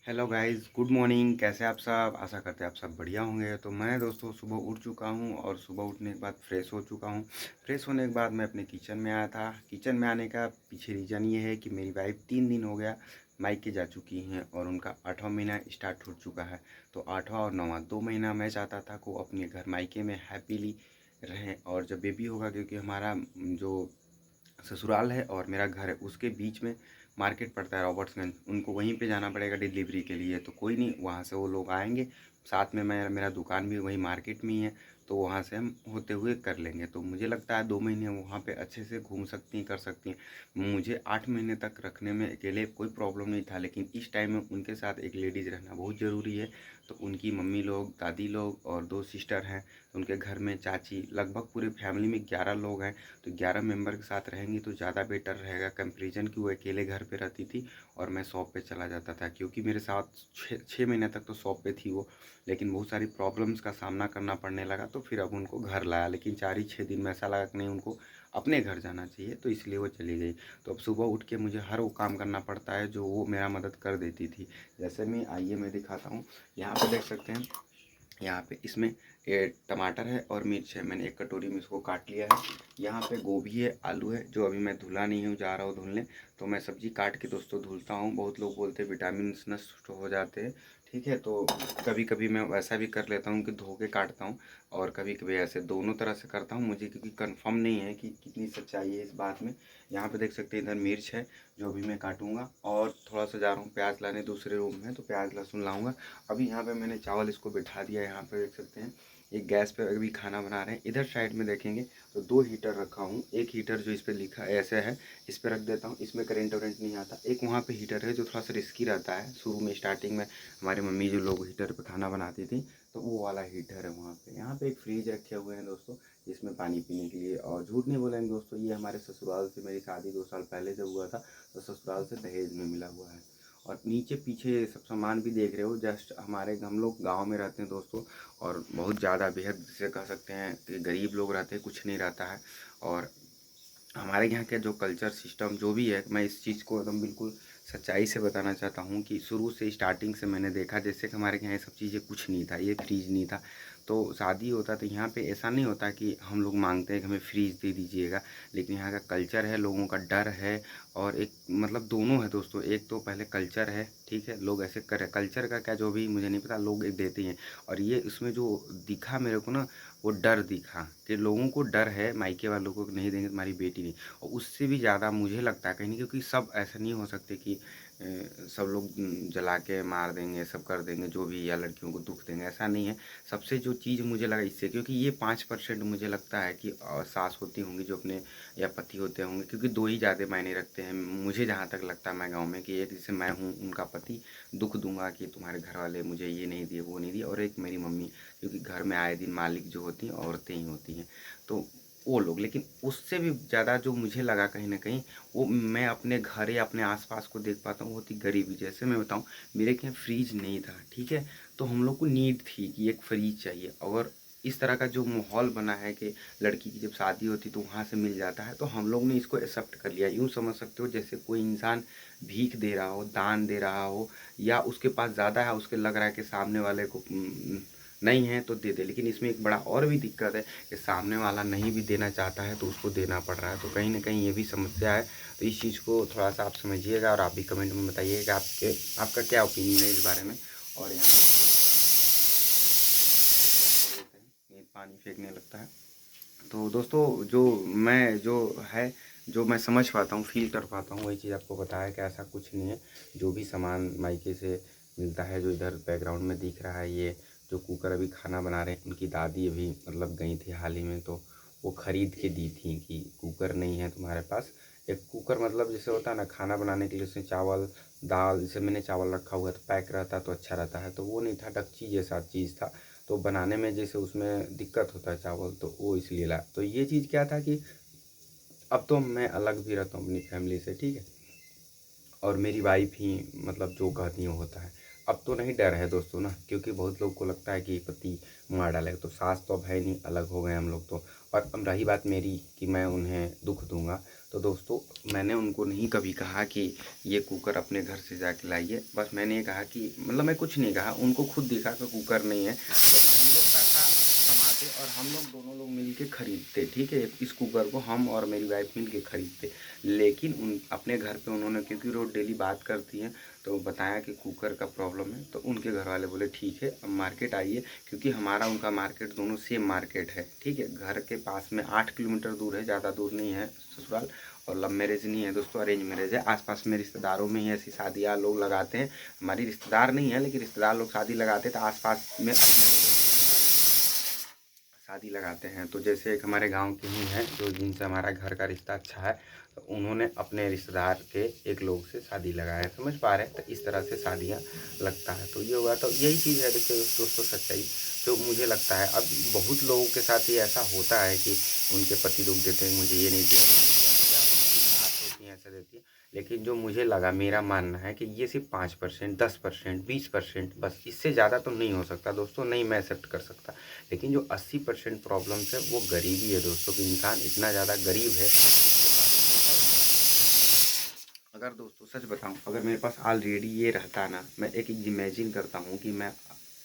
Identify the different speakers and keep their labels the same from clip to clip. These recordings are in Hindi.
Speaker 1: Hello guys, good morning. कैसे आप सब? आशा करते हैं आप सब बढ़िया होंगे। तो मैं दोस्तों सुबह उठ चुका हूँ और सुबह उठने के बाद फ्रेश हो चुका हूँ। फ्रेश होने के बाद मैं अपने किचन में आया था। किचन में आने का पीछे रीज़न ये है कि मेरी वाइफ 3 दिन हो गया मायके जा चुकी हैं और उनका 8वां महीना स्टार्ट हो चुका है। तो 8वां और 9वां 2 महीना मैं चाहता था कि वो अपने घर मायके में हैप्पीली रहें। और जब बेबी होगा, क्योंकि हमारा जो ससुराल है और मेरा घर है उसके बीच में मार्केट पड़ता है रॉबर्ट्सगंज, उनको वहीं पे जाना पड़ेगा डिलीवरी के लिए। तो कोई नहीं, वहाँ से वो लोग आएंगे। साथ में मैं मेरा दुकान भी वहीं मार्केट में ही है, तो वहाँ से हम होते हुए कर लेंगे। तो मुझे लगता है 2 महीने वहाँ पे अच्छे से घूम सकती हैं, कर सकती हैं। मुझे 8 महीने तक रखने में अकेले कोई प्रॉब्लम नहीं था, लेकिन इस टाइम में उनके साथ एक लेडीज़ रहना बहुत ज़रूरी है। तो उनकी मम्मी लोग, दादी लोग और 2 सिस्टर हैं। उनके घर में चाची, लगभग पूरे फैमिली में 11 लोग हैं। तो 11 मेंबर के साथ रहेंगी तो ज़्यादा बेटर रहेगा कंपेरिजन कि वो अकेले घर पे रहती थी और मैं शॉप पे चला जाता था। क्योंकि मेरे साथ 6 महीने तक तो शॉप पे थी वो, लेकिन बहुत सारी प्रॉब्लम्स का सामना करना पड़ने लगा। तो फिर अब उनको घर लाया, लेकिन 4 ही 6 दिन में ऐसा लगा कि नहीं, उनको अपने घर जाना चाहिए, तो इसलिए वो चली गई। तो अब सुबह उठ के मुझे हर वो काम करना पड़ता है जो वो मेरा मदद कर देती थी। जैसे मैं, आइए मैं दिखाता हूँ। यहाँ पर देख सकते हैं, यहाँ पे इसमें ये टमाटर है और मिर्च है। मैंने एक कटोरी में इसको काट लिया है। यहाँ पे गोभी है, आलू है, जो अभी मैं धुला नहीं हूँ, जा रहा हूँ धुलने। तो मैं सब्जी काट के दोस्तों धुलता हूँ। बहुत लोग बोलते हैं विटामिन नष्ट हो जाते हैं, ठीक है। तो कभी कभी मैं वैसा भी कर लेता हूँ कि धो के काटता हूँ, और कभी कभी ऐसे दोनों तरह से करता हूँ। मुझे क्योंकि कंफर्म नहीं है कि कितनी सच्चाई है इस बात में। यहाँ पे देख सकते हैं, इधर मिर्च है जो अभी मैं काटूंगा, और थोड़ा सा जा रहा हूँ प्याज लाने दूसरे रूम में, तो प्याज लहसुन लाऊंगा। अभी यहाँ पे मैंने चावल इसको बिठा दिया है। यहाँ पे देख सकते हैं, एक गैस पे अभी खाना बना रहे हैं। इधर साइड में देखेंगे तो 2 हीटर रखा हूँ। एक हीटर जो इस पे लिखा ऐसे है, इस पे रख देता हूँ, इसमें करेंट वरेंट नहीं आता। एक वहाँ पे हीटर है जो थोड़ा सा रिस्की रहता है। शुरू में स्टार्टिंग में हमारी मम्मी जो लोग हीटर पे खाना बनाती थी, तो वो वाला हीटर है वहाँ पे। यहाँ पे एक फ्रिज रखे हुए हैं दोस्तों, जिसमें पानी पीने के लिए। और झूठ नहीं बोलेंगे दोस्तों, ये हमारे ससुराल से, मेरी शादी 2 साल पहले जब हुआ था तो ससुराल से दहेज में मिला हुआ है। और नीचे पीछे सब सामान भी देख रहे हो, जस्ट हमारे, हम लोग गांव में रहते हैं दोस्तों, और बहुत ज़्यादा बेहद से कह सकते हैं कि गरीब लोग रहते हैं, कुछ नहीं रहता है। और हमारे यहाँ के जो कल्चर सिस्टम जो भी है, मैं इस चीज़ को एकदम बिल्कुल सच्चाई से बताना चाहता हूँ कि शुरू से स्टार्टिंग से मैंने देखा, जैसे कि हमारे यहाँ ये सब चीज़ें कुछ नहीं था, ये फ्रीज नहीं था। तो शादी होता तो यहाँ पे ऐसा नहीं होता कि हम लोग मांगते हैं कि हमें फ्रीज दे दीजिएगा, लेकिन यहाँ का कल्चर है, लोगों का डर है। और एक मतलब दोनों है दोस्तों, एक तो पहले कल्चर है, ठीक है, लोग ऐसे कर, कल्चर का क्या जो भी मुझे नहीं पता, लोग एक देते हैं। और ये उसमें जो दिखा मेरे को ना, वो डर दिखा कि लोगों को डर है मायके वालों को, नहीं देंगे तुम्हारी बेटी नहीं। और उससे भी ज़्यादा मुझे लगता है कहीं नहीं, क्योंकि सब ऐसा नहीं हो सकते कि सब लोग जला के मार देंगे, सब कर देंगे जो भी, या लड़कियों को दुख देंगे, ऐसा नहीं है। सबसे जो चीज़ मुझे लगा इससे, क्योंकि ये 5% मुझे लगता है कि सास होती होंगी जो अपने, या पति होते होंगे, क्योंकि दो ही ज़्यादा मायने रखते हैं मुझे जहाँ तक लगता है। मैं गाँव में कि एक जैसे मैं हूँ उनका पति, दुख दूंगा कि तुम्हारे घर वाले मुझे ये नहीं दिए, वो नहीं दिए, और एक मेरी मम्मी, क्योंकि घर में आए दिन मालिक जो होती हैं औरतें ही होती हैं, तो वो लोग। लेकिन उससे भी ज़्यादा जो मुझे लगा कहीं ना कहीं, वो मैं अपने घर या अपने आसपास को देख पाता हूँ, वो थी गरीबी। जैसे मैं बताऊँ, मेरे के यहाँ फ्रीज नहीं था, ठीक है, तो हम लोग को नीड थी कि एक फ्रीज चाहिए। और इस तरह का जो माहौल बना है कि लड़की की जब शादी होती तो वहाँ से मिल जाता है, तो हम लोग ने इसको एक्सेप्ट कर लिया। यूँ समझ सकते हो जैसे कोई इंसान भीख दे रहा हो, दान दे रहा हो, या उसके पास ज़्यादा है, उसके लग रहा है कि सामने वाले को नहीं है तो दे दे। लेकिन इसमें एक बड़ा और भी दिक्कत है कि सामने वाला नहीं भी देना चाहता है तो उसको देना पड़ रहा है। तो कहीं ना कहीं ये भी समस्या है। तो इस चीज़ को थोड़ा सा आप समझिएगा, और आप भी कमेंट में बताइएगा आपका क्या ओपिनियन है इस बारे में। और यहाँ ये पानी फेंकने लगता है। तो दोस्तों, जो मैं समझ पाता हूँ, फील कर पाता हूँ, वही चीज़ आपको बताया कि ऐसा कुछ नहीं है। जो भी सामान मायके से मिलता है, जो इधर बैकग्राउंड में दिख रहा है, ये जो कुकर अभी खाना बना रहे हैं, उनकी दादी अभी मतलब गई थी हाल ही में, तो वो ख़रीद के दी थी कि कुकर नहीं है तुम्हारे पास। एक कुकर मतलब जैसे होता है ना खाना बनाने के लिए, उसमें चावल दाल, जैसे मैंने चावल रखा हुआ है तो पैक रहता है तो अच्छा रहता है, तो वो नहीं था, डेगची जैसा चीज़ था। तो बनाने में जैसे उसमें दिक्कत होता है चावल, तो वो इसलिए ला। तो ये चीज़ क्या था कि अब तो मैं अलग भी रहता हूँ अपनी फैमिली से, ठीक है, और मेरी वाइफ ही मतलब जो कहती है वो होता है। अब तो नहीं डर है दोस्तों ना, क्योंकि बहुत लोग को लगता है कि पति मार डालेगा, तो सास तो अब है नहीं, अलग हो गए हम लोग तो। और अब रही बात मेरी कि मैं उन्हें दुख दूंगा, तो दोस्तों मैंने उनको नहीं कभी कहा कि ये कुकर अपने घर से जाके लाइए। बस मैंने ये कहा कि मतलब मैं कुछ नहीं कहा, उनको खुद दिखा कि कुकर नहीं है तो हम लोग पैसा कमाते और हम लोग दोनों लोग मिल के खरीदते, ठीक है। इस कुकर को हम और मेरी वाइफ मिल के खरीदते। लेकिन उन अपने घर पे उन्होंने, क्योंकि रोज़ डेली बात करती हैं, तो बताया कि कुकर का प्रॉब्लम है। तो उनके घर वाले बोले ठीक है अब मार्केट आइए, क्योंकि हमारा उनका मार्केट दोनों सेम मार्केट है, ठीक है। घर के पास में 8 किलोमीटर दूर है, ज़्यादा दूर नहीं है ससुराल। और लव मैरिज नहीं है दोस्तों, अरेंज मैरिज है। आसपास में रिश्तेदारों में ही ऐसी शादियाँ लोग लगाते हैं। हमारी रिश्तेदार नहीं है, लेकिन रिश्तेदार लोग शादी लगाते हैं तो आसपास में शादी लगाते हैं। तो जैसे एक हमारे गांव के ही हैं जो, जिनसे हमारा घर का रिश्ता अच्छा है, तो उन्होंने अपने रिश्तेदार के एक लोग से शादी लगाया है, समझ पा रहे हैं। तो इस तरह से शादियां लगता है। तो ये हुआ, तो यही चीज़ है देखिए दोस्तों, सच्चाई जो मुझे लगता है। अब बहुत लोगों के साथ ही ऐसा होता है कि उनके पति दुख देते हैं, मुझे ये नहीं दिया, सास होती हैं ऐसा देती है। लेकिन जो मुझे लगा, मेरा मानना है कि ये सिर्फ 5%, 10%, 20%, बस इससे ज़्यादा तो नहीं हो सकता दोस्तों, नहीं मैं एक्सेप्ट कर सकता। लेकिन जो 80% प्रॉब्लम्स है वो गरीबी है दोस्तों, कि इंसान इतना ज़्यादा गरीब है। अगर दोस्तों सच बताऊं, अगर मेरे पास ऑलरेडी ये रहता ना, मैं एक इमेजिन करता हूँ कि मैं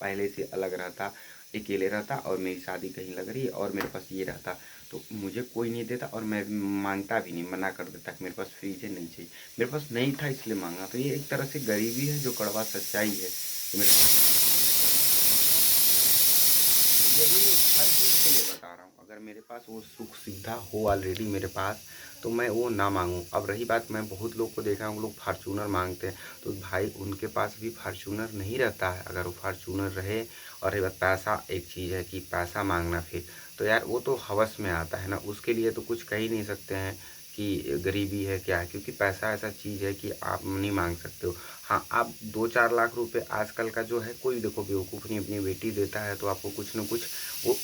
Speaker 1: पहले से अलग रहता, अकेले रहता और मेरी शादी कहीं लग रही है और मेरे पास ये रहता, तो मुझे कोई नहीं देता और मैं मांगता भी नहीं, मना कर देता कि मेरे पास फ्रिज है, नहीं चाहिए। मेरे पास नहीं था इसलिए मांगा। तो ये एक तरह से गरीबी है जो कड़वा सच्चाई है कि मेरे यही नहीं, हर चीज़ के लिए बता रहा हूँ। अगर मेरे पास वो सुख सुविधा हो ऑलरेडी मेरे पास, तो मैं वो ना मांगूँ। अब रही बात, मैं बहुत लोग को देखा हूँ, वो लोग फार्चूनर मांगते हैं, तो भाई उनके पास भी फार्चूनर नहीं रहता है। अगर वो फार्चूनर रहे, और रही बात पैसा, एक चीज़ है कि पैसा मांगना फिर, तो यार वो तो हवस में आता है ना, उसके लिए तो कुछ कह ही नहीं सकते हैं कि गरीबी है क्या है, क्योंकि पैसा ऐसा चीज़ है कि आप नहीं मांग सकते हो। हाँ, आप 2-4 लाख रुपए आजकल का जो है, कोई देखो बेवकूफ़ नहीं अपनी बेटी देता है तो आपको कुछ न कुछ वो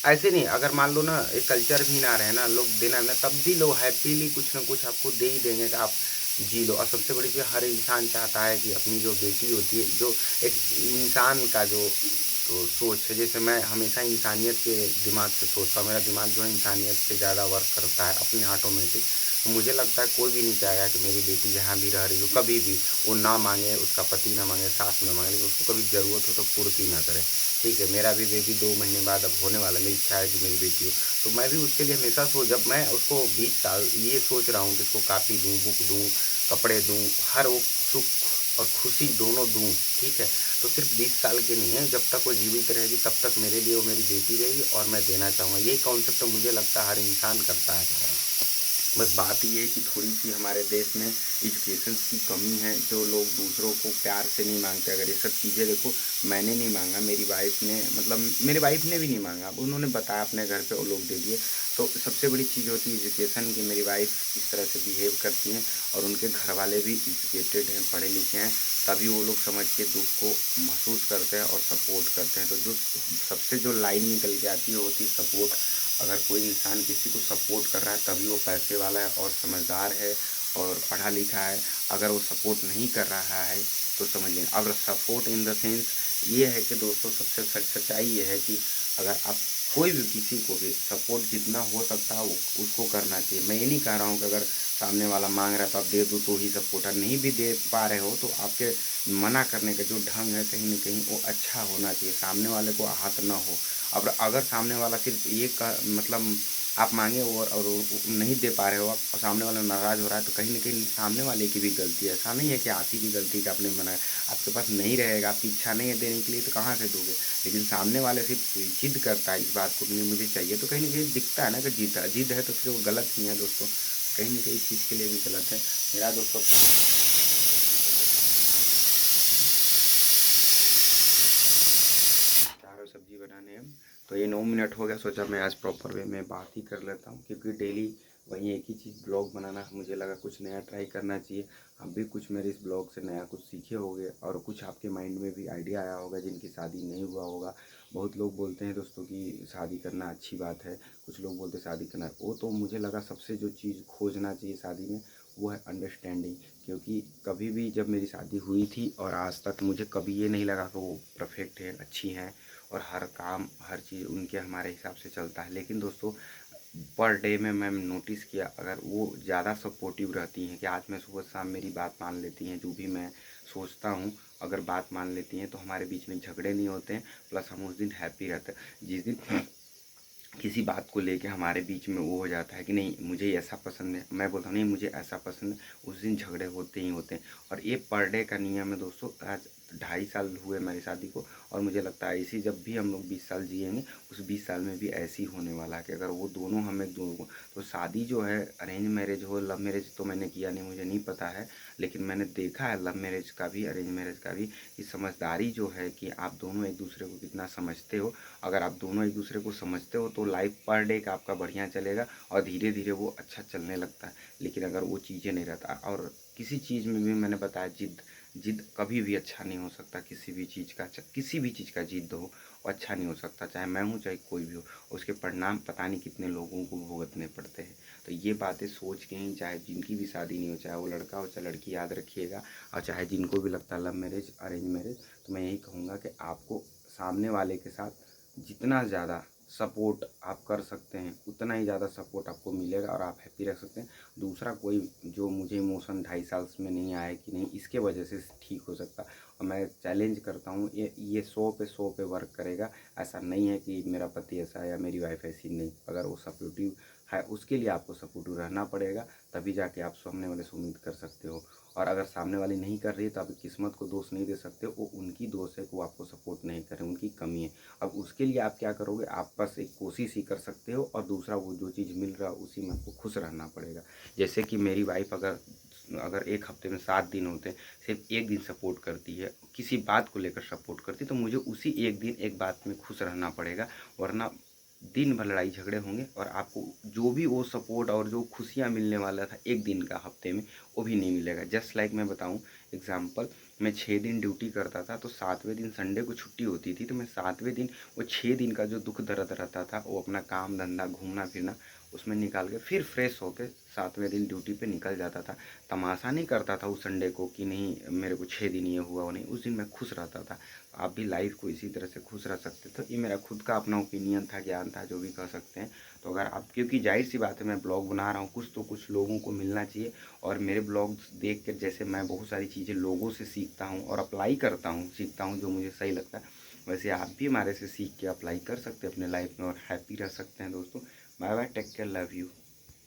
Speaker 1: ऐसे नहीं। अगर मान लो ना एक कल्चर भी ना रहे ना, लोग देना ना, तब भी लोग हैप्पीली कुछ ना कुछ आपको दे ही देंगे कि आप जी लो। और सबसे बड़ी चीज़, हर इंसान चाहता है कि अपनी जो बेटी होती है, जो एक इंसान का जो तो सोच है, जैसे मैं हमेशा इंसानियत के दिमाग से सोचता हूँ, मेरा दिमाग जो है इंसानियत से ज़्यादा वर्क करता है अपने ऑटोमेटिक। तो मुझे लगता है कोई भी नहीं चाहेगा कि मेरी बेटी जहाँ भी रह रही हो, कभी भी वो ना मांगे, उसका पति ना मांगे, सास ना मांगे, लेकिन उसको कभी ज़रूरत हो तो पूर्ति ना करे, ठीक है। मेरा भी बेबी 2 महीने बाद अब होने वाला, मेरी इच्छा है कि मेरी बेटी हो, तो मैं भी उसके लिए हमेशा जब मैं उसको 20 साल ये सोच रहा हूँ कि उसको कापी दूँ, बुक दूँ, कपड़े दूँ, हर वो सुख और खुशी दोनों दूँ, ठीक है। तो सिर्फ 20 साल के नहीं है, जब तक वो जीवित रहेगी तब तक मेरे लिए वो मेरी बेटी रहेगी और मैं देना चाहूँगा। यही कॉन्सेप्ट मुझे लगता है हर इंसान करता है। बस बात ये है कि थोड़ी सी हमारे देश में एजुकेशन की कमी है, जो लोग दूसरों को प्यार से नहीं मांगते। अगर ये सब चीज़ें देखो, मैंने नहीं मांगा, मेरी वाइफ ने, मतलब मेरी वाइफ ने भी नहीं मांगा, अब उन्होंने बताया अपने घर पे वो लोग दे दिए। तो सबसे बड़ी चीज़ होती है एजुकेशन की। मेरी वाइफ इस तरह से बिहेव करती हैं और उनके घर वाले भी एजुकेटेड हैं, पढ़े लिखे हैं, तभी वो लोग समझ के दुख को महसूस करते हैं और सपोर्ट करते हैं। तो जो सबसे जो लाइन निकल के आती है वो होती है सपोर्ट। अगर कोई इंसान किसी को सपोर्ट कर रहा है तभी वो पैसे वाला है और समझदार है और पढ़ा लिखा है। अगर वो सपोर्ट नहीं कर रहा है तो समझ लें। अब सपोर्ट इन द सेंस ये है कि दोस्तों, सबसे सच्चाई ये है कि अगर आप कोई भी किसी को भी सपोर्ट जितना हो सकता है उसको करना चाहिए। मैं ये नहीं कह रहा हूँ कि अगर सामने वाला मांग रहा है तो आप दे दो तो ही सपोर्ट है, नहीं भी दे पा रहे हो तो आपके मना करने का जो ढंग है कहीं ना कहीं वो अच्छा होना चाहिए, सामने वाले को आहत ना हो। अब अगर सामने वाला सिर्फ ये का मतलब आप मांगे और नहीं दे पा रहे हो आप, और सामने वाला नाराज़ हो रहा है, तो कहीं ना कहीं सामने वाले की भी गलती है। ऐसा नहीं है कि आप ही की गलती का आपने मना, आपके पास नहीं रहेगा, आपकी इच्छा नहीं है देने के लिए, तो कहाँ से दोगे। लेकिन सामने वाले सिर्फ जिद करता है इस बात को नहीं मुझे चाहिए, तो कहीं ना कहीं दिखता है ना कि जिद है, तो फिर वो गलत ही है दोस्तों। कहीं ना कहीं इस चीज़ के लिए भी गलत है मेरा दोस्तों। चारों सब्जी बनाने हम, तो ये 9 मिनट हो गया, सोचा मैं आज प्रॉपर वे में बात ही कर लेता हूँ, क्योंकि डेली वही एक ही चीज़ ब्लॉग बनाना, मुझे लगा कुछ नया ट्राई करना चाहिए। आप भी कुछ मेरे इस ब्लॉग से नया कुछ सीखे होंगे और कुछ आपके माइंड में भी आइडिया आया होगा जिनकी शादी नहीं हुआ होगा। बहुत लोग बोलते हैं दोस्तों कि शादी करना अच्छी बात है, कुछ लोग बोलते हैं शादी करना, वो तो मुझे लगा सबसे जो चीज़ खोजना चाहिए शादी में वो है अंडरस्टैंडिंग। क्योंकि कभी भी जब मेरी शादी हुई थी और आज तक मुझे कभी ये नहीं लगा कि वो परफेक्ट है, अच्छी हैं और हर काम हर चीज़ उनके हमारे हिसाब से चलता है। लेकिन दोस्तों पर डे में मैं नोटिस किया, अगर वो ज़्यादा सपोर्टिव रहती हैं कि आज मैं सुबह शाम मेरी बात मान लेती हैं, जो भी मैं सोचता हूँ अगर बात मान लेती हैं तो हमारे बीच में झगड़े नहीं होते हैं, प्लस हम उस दिन हैप्पी रहते हैं। जिस दिन किसी बात को लेके हमारे बीच में वो हो जाता है कि नहीं मुझे ऐसा पसंद है, मैं बोलता हूँ नहीं मुझे ऐसा पसंद है, उस दिन झगड़े होते ही होते हैं। और ये पर डे का नियम है दोस्तों। आज 2.5 साल हुए मेरी शादी को, और मुझे लगता है इसी जब भी हम लोग 20 साल जिएंगे उस 20 साल में भी ऐसे ही होने वाला है कि अगर वो दोनों हमें दोनों को, तो शादी जो है अरेंज मैरिज हो लव मैरिज तो मैंने किया नहीं, मुझे नहीं पता है, लेकिन मैंने देखा है लव मैरिज का भी अरेंज मैरिज का भी, कि समझदारी जो है कि आप दोनों एक दूसरे को कितना समझते हो। अगर आप दोनों एक दूसरे को समझते हो तो लाइफ पर डे का आपका बढ़िया चलेगा और धीरे धीरे वो अच्छा चलने लगता है। लेकिन अगर वो चीज़ें नहीं रहता, और किसी चीज़ में भी मैंने बताया जिद, जिद कभी भी अच्छा नहीं हो सकता। किसी भी चीज़ का, किसी भी चीज़ का जिद हो वो अच्छा नहीं हो सकता, चाहे मैं हूँ चाहे कोई भी हो। उसके परिणाम पता नहीं कितने लोगों को भुगतने पड़ते हैं। तो ये बातें सोच के ही, चाहे जिनकी भी शादी नहीं हो, चाहे वो लड़का हो चाहे लड़की, याद रखिएगा। और चाहे जिनको भी लगता है लव मैरिज अरेंज मैरिज, तो मैं यही कहूँगा कि आपको सामने वाले के साथ जितना ज़्यादा सपोर्ट आप कर सकते हैं उतना ही ज़्यादा सपोर्ट आपको मिलेगा और आप हैप्पी रह सकते हैं। दूसरा कोई जो मुझे इमोशन 2.5 साल में नहीं आया कि नहीं इसके वजह से ठीक हो सकता, और मैं चैलेंज करता हूँ ये 100 पे वर्क करेगा। ऐसा नहीं है कि मेरा पति ऐसा है या मेरी वाइफ ऐसी, नहीं। अगर वो सपोर्टिव है उसके लिए आपको सपोर्टिव रहना पड़ेगा, तभी जाके आप सामने वाले से उम्मीद कर सकते हो। और अगर सामने वाली नहीं कर रही है तो आप किस्मत को दोष नहीं दे सकते हो, वो उनकी दोष है कि वो आपको सपोर्ट नहीं कर रहे, उनकी कमी है। अब उसके लिए आप क्या करोगे, आप बस एक कोशिश ही कर सकते हो, और दूसरा वो जो चीज़ मिल रहा है उसी में आपको खुश रहना पड़ेगा। जैसे कि मेरी वाइफ अगर अगर एक हफ्ते में 7 दिन होते हैं, सिर्फ एक दिन सपोर्ट करती है, किसी बात को लेकर सपोर्ट करती है, तो मुझे उसी एक दिन एक बात में खुश रहना पड़ेगा। वरना दिन भर लड़ाई झगड़े होंगे और आपको जो भी वो सपोर्ट और जो खुशियाँ मिलने वाला था एक दिन का हफ्ते में, वो भी नहीं मिलेगा। जस्ट लाइक मैं बताऊँ एग्जाम्पल, मैं 6 दिन ड्यूटी करता था तो 7वें दिन संडे को छुट्टी होती थी, तो मैं 7वें दिन वो 6 दिन का जो दुख दर्द रहता था वो अपना काम धंधा घूमना फिरना उसमें निकाल के फिर फ्रेश होके 7वें दिन ड्यूटी पे निकल जाता था। तमाशा नहीं करता था उस संडे को कि नहीं मेरे को 6 दिन ये हुआ, वो नहीं, उस दिन मैं खुश रहता था। आप भी लाइफ को इसी तरह से खुश रह सकते। तो ये मेरा खुद का अपना ओपिनियन था, ज्ञान था, जो भी कह सकते हैं। तो अगर आप, क्योंकि जाहिर सी बात है मैं ब्लॉग बना रहा हूँ, कुछ तो कुछ लोगों को मिलना चाहिए, और मेरे ब्लॉग्स देख कर जैसे मैं बहुत सारी चीज़ें लोगों से सीखता हूँ और अप्लाई करता हूँ, सीखता हूँ जो मुझे सही लगता है, वैसे आप भी हमारे से सीख के अप्लाई कर सकते हैं अपने लाइफ में और हैप्पी रह सकते हैं दोस्तों। Bye bye, take care, love you.